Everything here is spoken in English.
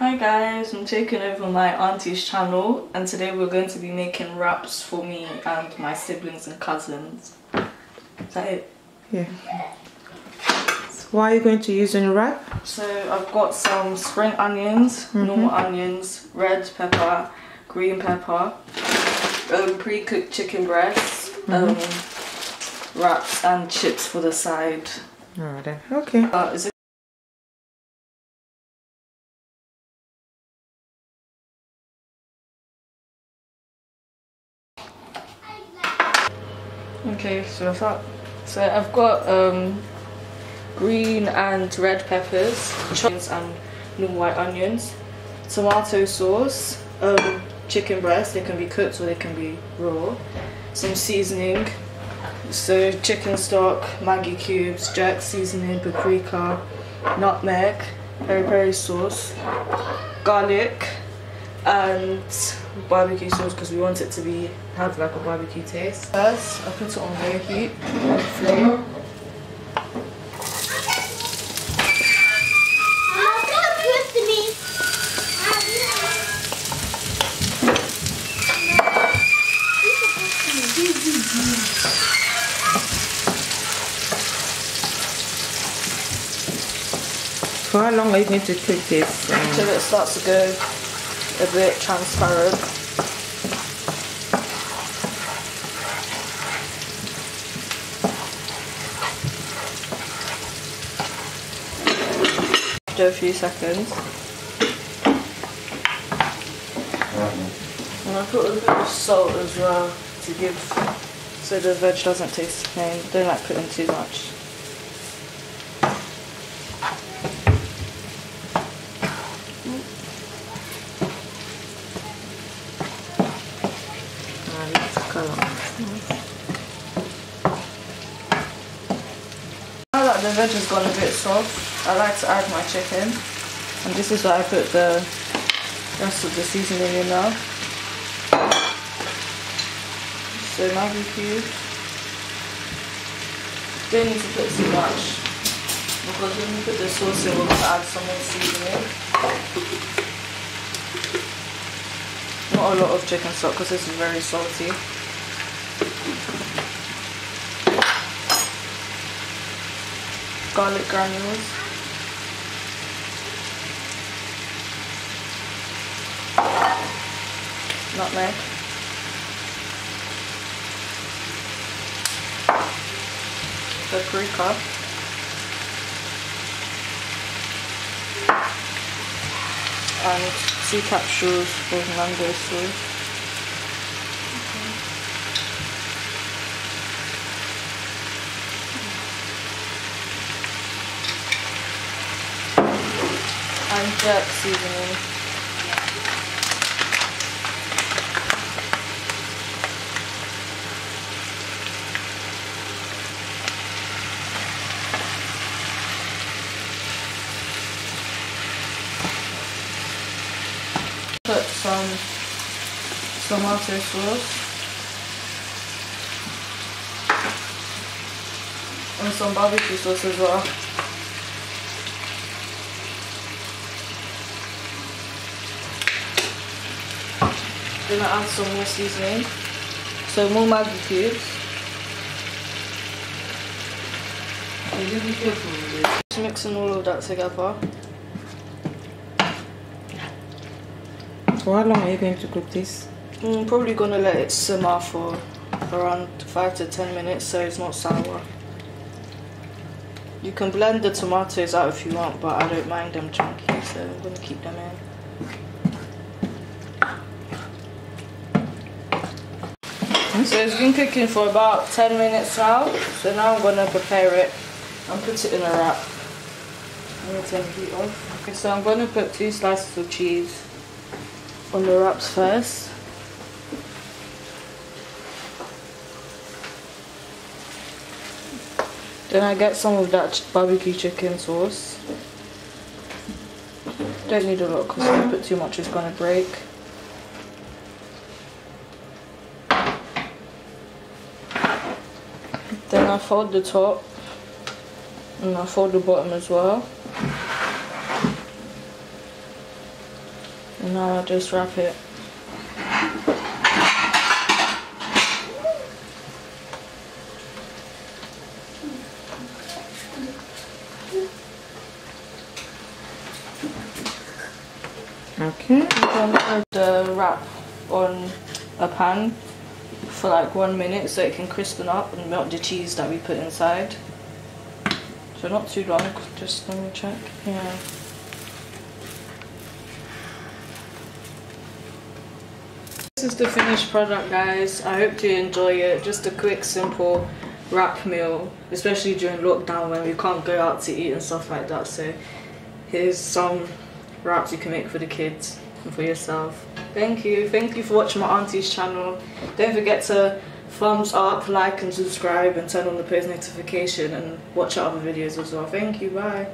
Hi guys, I'm taking over my auntie's channel and today we're going to be making wraps for me and my siblings and cousins. Is that it? Yeah. So what are you going to use in your wrap? So I've got some spring onions, normal onions, red pepper, green pepper, pre-cooked chicken breasts, wraps and chips for the side. Alright then. Okay. Is it okay, so I've got green and red peppers, chickens and normal white onions, tomato sauce, chicken breast, they can be cooked or they can be raw, some seasoning, so chicken stock, Maggi cubes, jerk seasoning, paprika, nutmeg, peri peri sauce, garlic and barbecue sauce because we want it to have like a barbecue taste. First, I put it on low heat, flame. For how long are you going to cook this? Until it starts to go a bit transparent. After a few seconds. And I put a bit of salt as well to give, so the veg doesn't taste plain. Don't like putting too much. Now that the veg has gone a bit soft, I like to add my chicken, and this is where I put the rest of the seasoning in now. So Maggi cubes. Don't need to put too much because when you put the sauce in, we're going to add some more seasoning. Not a lot of chicken stock because this is very salty. Garlic granules. Nutmeg. Paprika. And 2 capsules of mango sauce. And jerk seasoning. Put some tomato sauce and some barbecue sauce as well. Then I add some more seasoning, so more Maggi cubes. Just mixing all of that together. For how long are you going to cook this? I'm probably going to let it simmer for around 5 to 10 minutes so it's not sour. You can blend the tomatoes out if you want, but I don't mind them chunky, so I'm going to keep them in. So it's been cooking for about 10 minutes now, so now I'm going to prepare it and put it in a wrap. I'm going to turn the heat off. Okay, so I'm going to put 2 slices of cheese on the wraps first. Then I get some of that barbecue chicken sauce. Don't need a lot because if I put too much it's going to break. Then I fold the top and I fold the bottom as well. And now I'll just wrap it. Okay. I'm gonna put the wrap on a pan for like 1 minute so it can crispen up and melt the cheese that we put inside. So not too long, just let me check. Yeah. This is the finished product, guys. I hope you enjoy it. Just a quick, simple wrap meal, especially during lockdown when we can't go out to eat and stuff like that. So here's some wraps you can make for the kids and for yourself. Thank you for watching my auntie's channel. Don't forget to thumbs up, like and subscribe and turn on the post notification and watch our other videos as well. Thank you, bye.